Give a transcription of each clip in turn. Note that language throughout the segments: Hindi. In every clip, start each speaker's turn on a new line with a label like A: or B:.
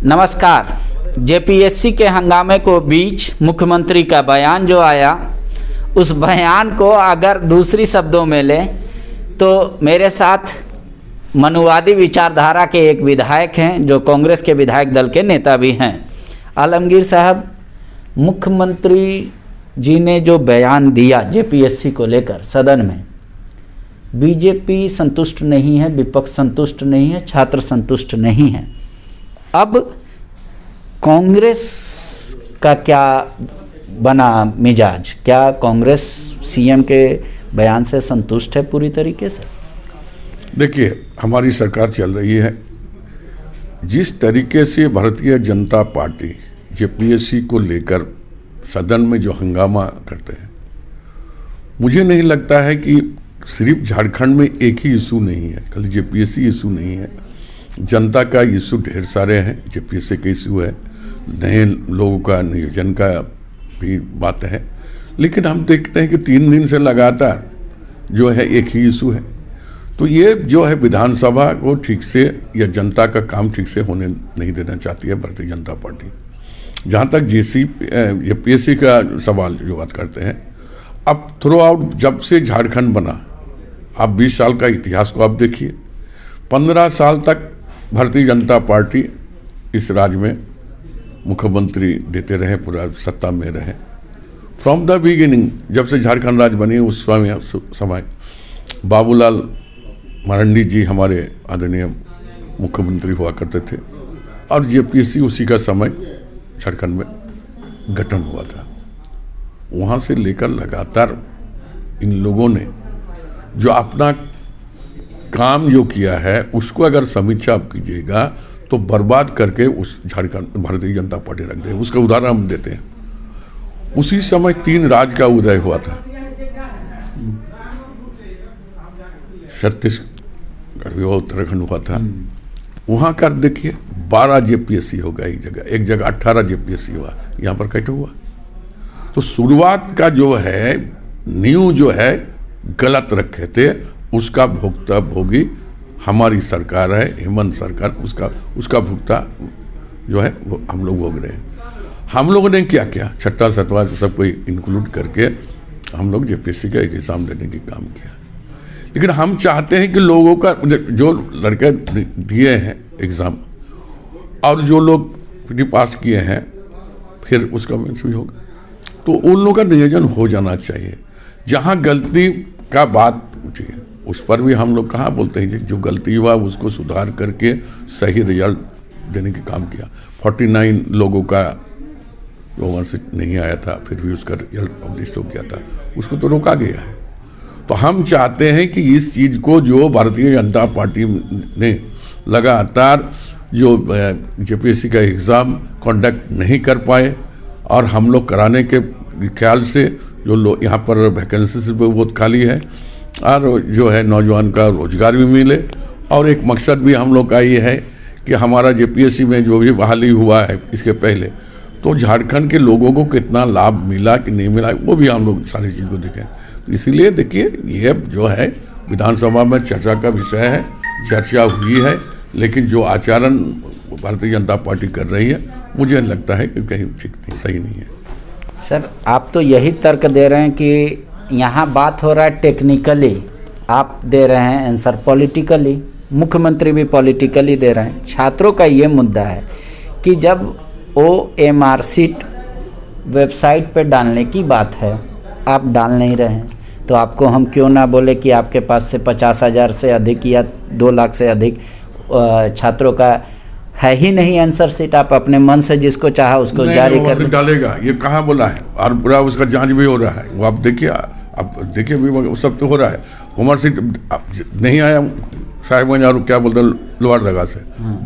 A: नमस्कार। जेपीएससी के हंगामे को बीच मुख्यमंत्री का बयान जो आया, उस बयान को अगर दूसरी शब्दों में लें तो मेरे साथ मनुवादी विचारधारा के एक विधायक हैं जो कांग्रेस के विधायक दल के नेता भी हैं। आलमगीर साहब, मुख्यमंत्री जी ने जो बयान दिया जेपीएससी को लेकर सदन में, बीजेपी संतुष्ट नहीं है, विपक्ष संतुष्ट नहीं है, छात्र संतुष्ट नहीं है। अब कांग्रेस का क्या बना मिजाज? क्या कांग्रेस सीएम के बयान से संतुष्ट है पूरी तरीके से?
B: देखिए, हमारी सरकार चल रही है। जिस तरीके से भारतीय जनता पार्टी जेपीएससी को लेकर सदन में जो हंगामा करते हैं, मुझे नहीं लगता है कि सिर्फ झारखंड में एक ही इशू नहीं है, खाली जेपीएससी इशू नहीं है। जनता का इशू ढेर सारे हैं। जेपीएससी का इशू है, नए लोगों का नियोजन का भी बात है। लेकिन हम देखते हैं कि 3 दिन से लगातार जो है एक ही इशू है। तो ये जो है विधानसभा को ठीक से या जनता का काम ठीक से होने नहीं देना चाहती है भारतीय जनता पार्टी। जहाँ तक जेपीएससी का सवाल जो बात करते हैं, अब थ्रू आउट जब से झारखंड बना, आप 20 साल का इतिहास को आप देखिए। 15 साल तक भारतीय जनता पार्टी इस राज्य में मुख्यमंत्री देते रहे, पूरा सत्ता में रहे। फ्रॉम द बिगिनिंग, जब से झारखंड राज्य बनी उस समय बाबूलाल मरांडी जी हमारे आदरणीय मुख्यमंत्री हुआ करते थे और जेपीएससी उसी का समय झारखंड में गठन हुआ था। वहाँ से लेकर लगातार इन लोगों ने जो अपना काम जो किया है, उसको अगर समीक्षा आप कीजिएगा तो बर्बाद करके उस झारखंड भारतीय जनता पार्टी रख दे। उसका उदाहरण हम देते हैं। उसी समय 3 राज्य का उदय हुआ था, छत्तीसगढ़ हुआ, उत्तराखंड हुआ था। वहाँ का देखिए 12 जेपीएससी होगा एक जगह 18 जेपीएससी हुआ। यहाँ पर कैसे हुआ? तो शुरुआत का जो है नींव जो है गलत रखे थे, उसका भुगता भोगी हमारी सरकार है, हेमंत सरकार। उसका भुगता जो है वो हम लोग भोग रहे हैं। हम लोगों ने क्या किया, 6वां 7वां सबको इंक्लूड करके हम लोग जेपीएससी का एक एग्जाम देने की काम किया। लेकिन हम चाहते हैं कि लोगों का जो लड़के दिए हैं एग्ज़ाम और जो लोग पास किए हैं, फिर उसका मेंस भी होगा, तो उन लोगों का नियोजन हो जाना चाहिए। जहाँ गलती का बात पूछी है उस पर भी हम लोग कहाँ बोलते हैं कि जो गलती हुआ उसको सुधार करके सही रिजल्ट देने का काम किया। 49 लोगों का ओवर से नहीं आया था, फिर भी उसका रिजल्ट पब्लिश हो गया था, उसको तो रोका गया है। तो हम चाहते हैं कि इस चीज़ को जो भारतीय जनता पार्टी ने लगातार जो जेपीएससी का एग्ज़ाम कंडक्ट नहीं कर पाए और हम लोग कराने के ख्याल से जो लोग यहाँ पर वैकेंसी बहुत खाली है और जो है नौजवान का रोजगार भी मिले। और एक मकसद भी हम लोग का ये है कि हमारा जेपीएससी में जो भी बहाली हुआ है इसके पहले, तो झारखंड के लोगों को कितना लाभ मिला कि नहीं मिला, वो भी हम लोग सारी चीज़ को देखें। तो इसीलिए देखिए, ये जो है विधानसभा में चर्चा का विषय है, चर्चा हुई है, लेकिन जो आचरण भारतीय जनता पार्टी कर रही है, मुझे लगता है कि कहीं ठीक नहीं, सही नहीं है।
A: सर, आप तो यही तर्क दे रहे हैं कि यहाँ बात हो रहा है टेक्निकली, आप दे रहे हैं आंसर पॉलिटिकली, मुख्यमंत्री भी पॉलिटिकली दे रहे हैं। छात्रों का ये मुद्दा है कि जब OMR शीट वेबसाइट पे डालने की बात है, आप डाल नहीं रहे हैं, तो आपको हम क्यों ना बोले कि आपके पास से 50,000 से अधिक या 2 लाख से अधिक छात्रों का है ही नहीं आंसर शीट, आप अपने मन से जिसको चाहा उसको जारी कर
B: डालेगा। ये कहाँ बोला है? और पूरा उसका जांच भी हो रहा है, वो आप देखिए भी सब तो हो रहा है। उमर सीट नहीं आया साहिबगंज और क्या बोलते लोअर दगा से,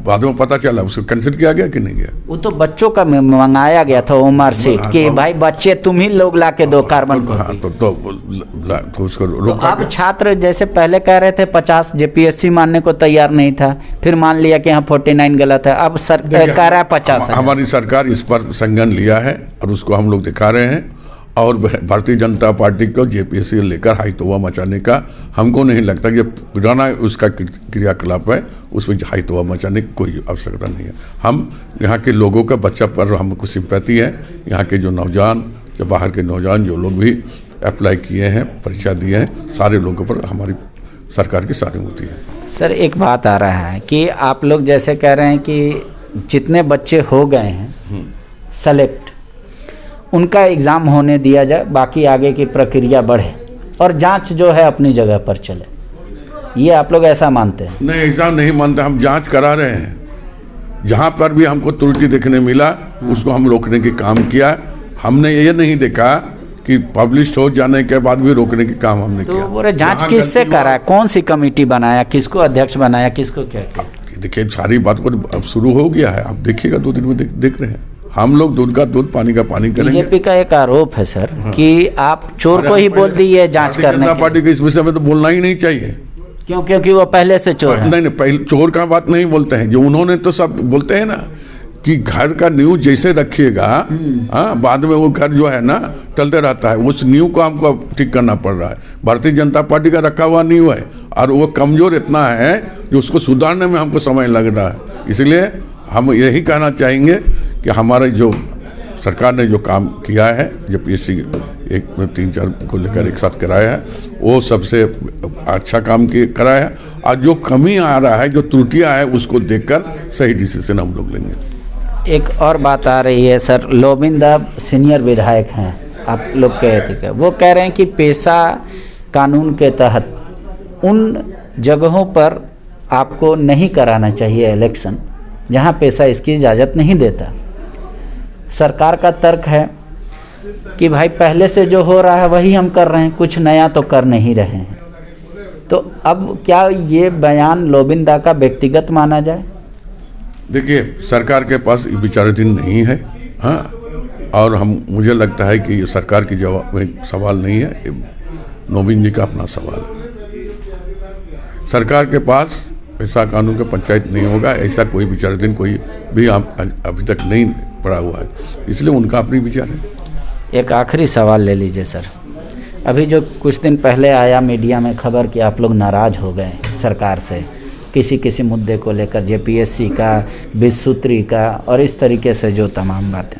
B: बाद में पता चला उसको कैंसिल किया गया कि नहीं गया।
A: वो तो बच्चों का मंगाया गया था OMR शीट कि भाई बच्चे तुम ही लोग ला के दो कार्बन कॉपी।
B: तो उसको रोका।
A: अब छात्र जैसे पहले कह रहे थे 50, जेपीएससी मानने को तैयार नहीं था, फिर मान लिया कि यहाँ 49 गलत है, अब कह रहा है 50।
B: हमारी सरकार इस पर संज्ञान लिया है और उसको हम लोग दिखा रहे हैं और भारतीय जनता पार्टी को जेपीएससी लेकर हाई तौबा मचाने का हमको नहीं लगता कि पुराना उसका क्रियाकलाप है, उसमें हाई तौबा मचाने की कोई आवश्यकता नहीं है। हम यहाँ के लोगों का बच्चा पर हमको सिंपैथी है। यहाँ के जो नौजवान, जो बाहर के नौजवान जो लोग भी अप्लाई किए हैं, परीक्षा दिए हैं, सारे लोगों पर हमारी सरकार की सहानुभूति है।
A: सर एक बात आ रहा है कि आप लोग जैसे कह रहे हैं कि जितने बच्चे हो गए हैं सेलेक्ट, उनका एग्ज़ाम होने दिया जाए, बाकी आगे की प्रक्रिया बढ़े और जांच जो है अपनी जगह पर चले, ये आप लोग ऐसा मानते हैं?
B: नहीं, ऐसा नहीं मानते। हम जांच करा रहे हैं। जहाँ पर भी हमको त्रुटि देखने मिला उसको हम रोकने की काम किया। हमने ये नहीं देखा कि पब्लिश हो जाने के बाद भी रोकने के काम हमने किया।
A: तो बोले जांच किससे करा, कौन सी कमेटी बनाया, किसको अध्यक्ष बनाया, किसको क्या किया?
B: देखिए सारी बात को अब शुरू हो गया है, आप देखिएगा 2 दिन में देख रहे हैं। हम लोग दूध का दूध, पानी का पानी करेंगे।
A: बीजेपी का एक आरोप है सर कि आप चोर को ही बोल दिए जांच करने।
B: जनता पार्टी के इस विषय में तो बोलना ही नहीं चाहिए।
A: क्यों? क्योंकि वो पहले से चोर है।
B: नहीं, पहले चोर का बात नहीं बोलते हैं, जो उन्होंने तो सब बोलते हैं ना कि घर का न्यू जैसे रखिएगा, बाद में वो घर जो है ना टलते रहता है। उस न्यू को हमको ठीक करना पड़ रहा है। भारतीय जनता पार्टी का रखा हुआ न्यू है और वो कमजोर इतना है जो उसको सुधारने में हमको समय लग रहा है। इसलिए हम यही कहना चाहेंगे कि हमारे जो सरकार ने जो काम किया है, जेपीएससी 3-4 को लेकर एक साथ कराया है, वो सबसे अच्छा काम कराया है। और जो कमी आ रहा है, जो त्रुटियां है, उसको देखकर सही डिसीजन हम लोग लेंगे।
A: एक और बात आ रही है सर, लोबिंदा सीनियर विधायक हैं आप लोग कहे थे, वो कह रहे हैं कि पेशा कानून के तहत उन जगहों पर आपको नहीं कराना चाहिए इलेक्शन जहां पेशा इसकी इजाज़त नहीं देता। सरकार का तर्क है कि भाई पहले से जो हो रहा है वही हम कर रहे हैं, कुछ नया तो कर नहीं रहे हैं। तो अब क्या ये बयान लोबिंदा का व्यक्तिगत माना जाए?
B: देखिए सरकार के पास विचाराधीन नहीं है, हाँ, और मुझे लगता है कि ये सरकार की सवाल नहीं है, नवीन जी का अपना सवाल है। सरकार के पास पैसा कानून का पंचायत नहीं होगा, ऐसा कोई विचाराधीन कोई भी अभी तक नहीं पड़ा हुआ है, इसलिए उनका अपनी विचार है।
A: एक आखिरी सवाल ले लीजिए सर, अभी जो कुछ दिन पहले आया मीडिया में खबर कि आप लोग नाराज़ हो गए सरकार से किसी मुद्दे को लेकर, जेपीएससी का, 20 सूत्री का और इस तरीके से जो तमाम बातें,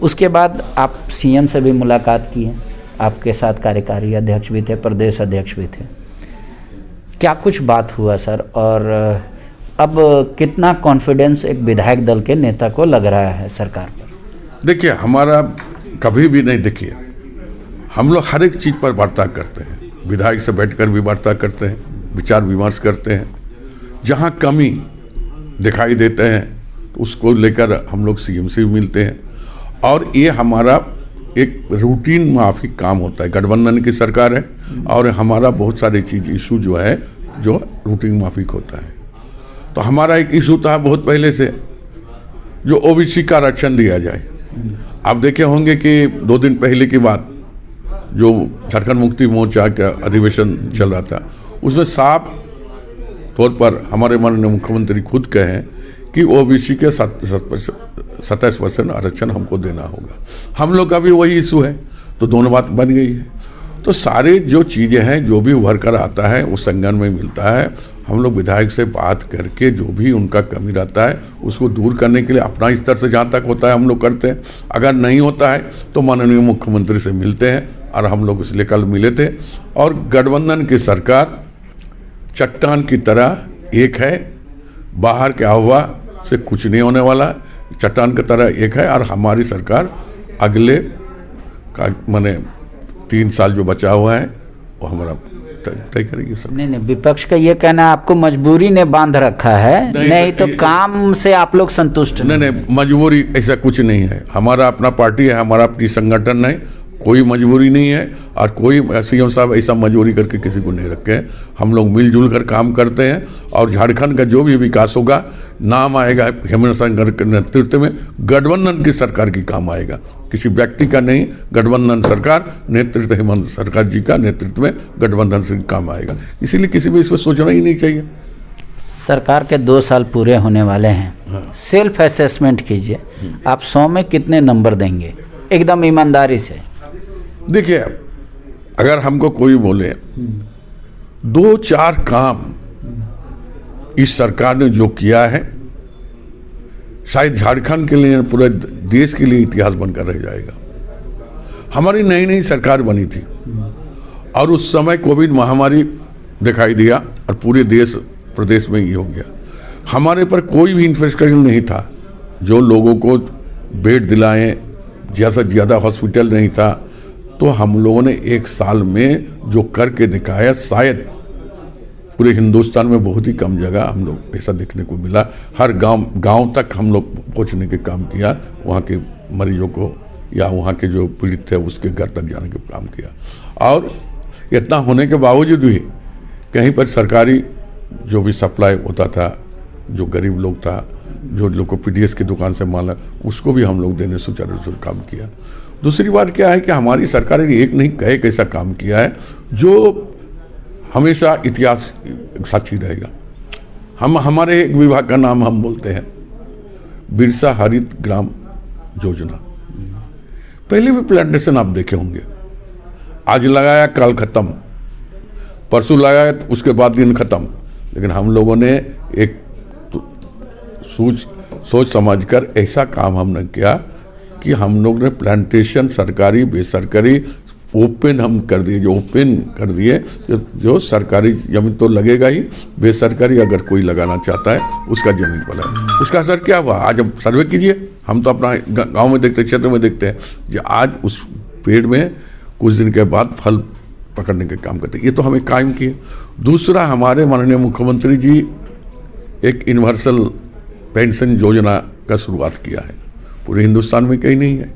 A: उसके बाद आप सीएम से भी मुलाकात की है, आपके साथ कार्यकारी अध्यक्ष भी थे, प्रदेश अध्यक्ष भी थे, क्या कुछ बात हुआ सर? और अब कितना कॉन्फिडेंस एक विधायक दल के नेता को लग रहा है सरकार पर?
B: देखिए हमारा कभी भी नहीं, देखिए हम लोग हर एक चीज़ पर वार्ता करते हैं, विधायक से बैठकर भी वार्ता करते हैं, विचार विमर्श करते हैं। जहाँ कमी दिखाई देते हैं तो उसको लेकर हम लोग सीएम से भी मिलते हैं, और ये हमारा एक रूटीन माफिक काम होता है। गठबंधन की सरकार है और हमारा बहुत सारे चीज़ इशू जो है जो रूटीन माफिक होता है। तो हमारा एक इशू था बहुत पहले से, जो ओबीसी का आरक्षण दिया जाए। आप देखे होंगे कि 2 दिन पहले की बात, जो झारखंड मुक्ति मोर्चा का अधिवेशन चल रहा था, उसमें साफ तौर पर हमारे माननीय मुख्यमंत्री खुद कहे कि ओबीसी के 27% आरक्षण हमको देना होगा। हम लोग का भी वही इशू है, तो दोनों बात बन गई है। तो सारे जो चीज़ें हैं, जो भी उभर कर आता है उस संज्ञान में मिलता है। हम लोग विधायक से बात करके जो भी उनका कमी रहता है उसको दूर करने के लिए अपना स्तर से जहाँ तक होता है हम लोग करते हैं। अगर नहीं होता है तो माननीय मुख्यमंत्री से मिलते हैं, और हम लोग इसलिए कल मिले थे। और गठबंधन की सरकार चट्टान की तरह एक है, बाहर के अफवाह से कुछ नहीं होने वाला, चट्टान की तरह एक है। और हमारी सरकार अगले माने 3 साल जो बचा हुआ है वो हमारा तय करेगी सब।
A: नहीं, विपक्ष का ये कहना आपको मजबूरी ने बांध रखा है, नहीं तो काम से आप लोग संतुष्ट
B: नहीं, मजबूरी ऐसा कुछ नहीं है। हमारा अपना पार्टी है, हमारा अपनी संगठन है, कोई मजबूरी नहीं है। और कोई सीएम साहब ऐसा मजबूरी करके किसी को नहीं रखे हैं। हम लोग मिलजुल कर काम करते हैं, और झारखंड का जो भी विकास होगा, नाम आएगा हेमंत सोरेन के नेतृत्व में, गठबंधन की सरकार की काम आएगा, किसी व्यक्ति का नहीं। गठबंधन सरकार नेतृत्व, हेमंत सरकार जी का नेतृत्व में गठबंधन से काम आएगा, इसीलिए किसी भी इसमें सोचना ही नहीं चाहिए।
A: सरकार के 2 साल पूरे होने वाले हैं, हाँ। सेल्फ असेसमेंट कीजिए, आप 100 में कितने नंबर देंगे एकदम ईमानदारी से?
B: देखिए, अगर हमको कोई बोले 2-4 काम इस सरकार ने जो किया है, शायद झारखंड के लिए, पूरे देश के लिए इतिहास बनकर रह जाएगा। हमारी नई नई सरकार बनी थी और उस समय कोविड महामारी दिखाई दिया और पूरे देश प्रदेश में ये हो गया। हमारे पर कोई भी इंफ्रास्ट्रक्चर नहीं था जो लोगों को बेड दिलाएं, ज़्यादा हॉस्पिटल नहीं था। तो हम लोगों ने 1 साल में जो करके दिखाया, शायद पूरे हिंदुस्तान में बहुत ही कम जगह हम लोग ऐसा देखने को मिला। हर गांव तक हम लोग पहुंचने के काम किया, वहाँ के मरीजों को या वहाँ के जो पीड़ित थे उसके घर तक जाने के काम किया। और इतना होने के बावजूद भी कहीं पर सरकारी जो भी सप्लाई होता था, जो गरीब लोग था, जो लोग को पीडीएस की दुकान से माल, उसको भी हम लोग देने सुचारू रूप से काम किया। दूसरी बात क्या है कि हमारी सरकार ने एक नहीं कई ऐसा काम किया है जो हमेशा इतिहास साक्षी रहेगा। हमारे एक विभाग का नाम हम बोलते हैं बिरसा हरित ग्राम योजना। पहले भी प्लांटेशन आप देखे होंगे, आज लगाया कल खत्म, परसों लगाया उसके बाद दिन खत्म। लेकिन हम लोगों ने एक सोच समझकर ऐसा काम हमने किया कि हम लोग ने प्लांटेशन सरकारी बेसरकारी ओपन हम कर दिए। जो ओपन कर दिए, जो सरकारी जमीन तो लगेगा ही, बेसरकारी अगर कोई लगाना चाहता है उसका जमीन पर है। उसका असर क्या हुआ, आज अब सर्वे कीजिए। हम तो अपना गांव में देखते, क्षेत्र में देखते हैं कि आज उस पेड़ में कुछ दिन के बाद फल पकड़ने के काम करते हैं। ये तो हमें कायम किए। दूसरा, हमारे माननीय मुख्यमंत्री जी एक यूनिवर्सल पेंशन योजना का शुरुआत किया है, पूरे हिंदुस्तान में कहीं नहीं है।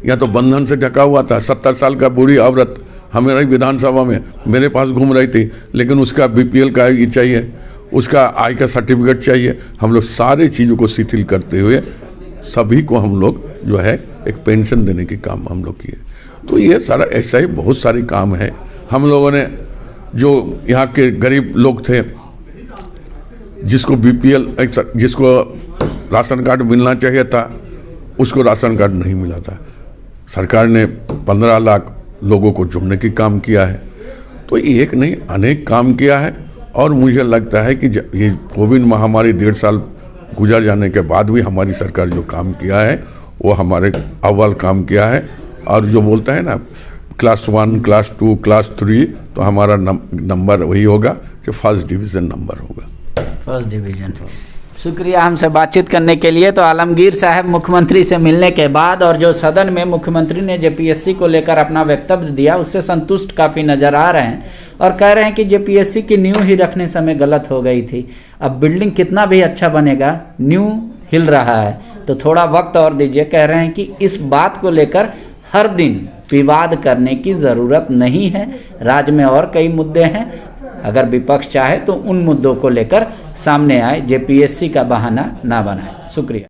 B: यहाँ तो बंधन से ढका हुआ था। 70 साल का बूढ़ी औरत हमारी विधानसभा में मेरे पास घूम रही थी, लेकिन उसका बीपीएल का ये चाहिए, उसका आय का सर्टिफिकेट चाहिए। हम लोग सारे चीज़ों को शिथिल करते हुए सभी को हम लोग जो है एक पेंशन देने के काम हम लोग किए। तो ये सारा ऐसा ही बहुत सारे काम है। हम लोगों ने जो यहाँ के गरीब लोग थे, जिसको बीपीएल, जिसको राशन कार्ड मिलना चाहिए था, उसको राशन कार्ड नहीं मिला था, सरकार ने 15 लाख लोगों को जोड़ने की काम किया है। तो एक नहीं अनेक काम किया है। और मुझे लगता है कि ये कोविड महामारी 1.5 साल गुजर जाने के बाद भी हमारी सरकार जो काम किया है वो हमारे अव्वल काम किया है। और जो बोलता है ना क्लास 1, क्लास 2, क्लास 3, तो हमारा नंबर वही होगा कि फर्स्ट डिवीज़न नंबर होगा।
A: First division. शुक्रिया हमसे बातचीत करने के लिए। तो आलमगीर साहब मुख्यमंत्री से मिलने के बाद और जो सदन में मुख्यमंत्री ने जेपीएससी को लेकर अपना वक्तव्य दिया, उससे संतुष्ट काफ़ी नज़र आ रहे हैं और कह रहे हैं कि जेपीएससी की नींव ही रखने समय गलत हो गई थी। अब बिल्डिंग कितना भी अच्छा बनेगा, नींव हिल रहा है, तो थोड़ा वक्त और दीजिए। कह रहे हैं कि इस बात को लेकर हर दिन विवाद करने की ज़रूरत नहीं है। राज्य में और कई मुद्दे हैं, अगर विपक्ष चाहे तो उन मुद्दों को लेकर सामने आए, जेपीएससी का बहाना ना बनाए। शुक्रिया।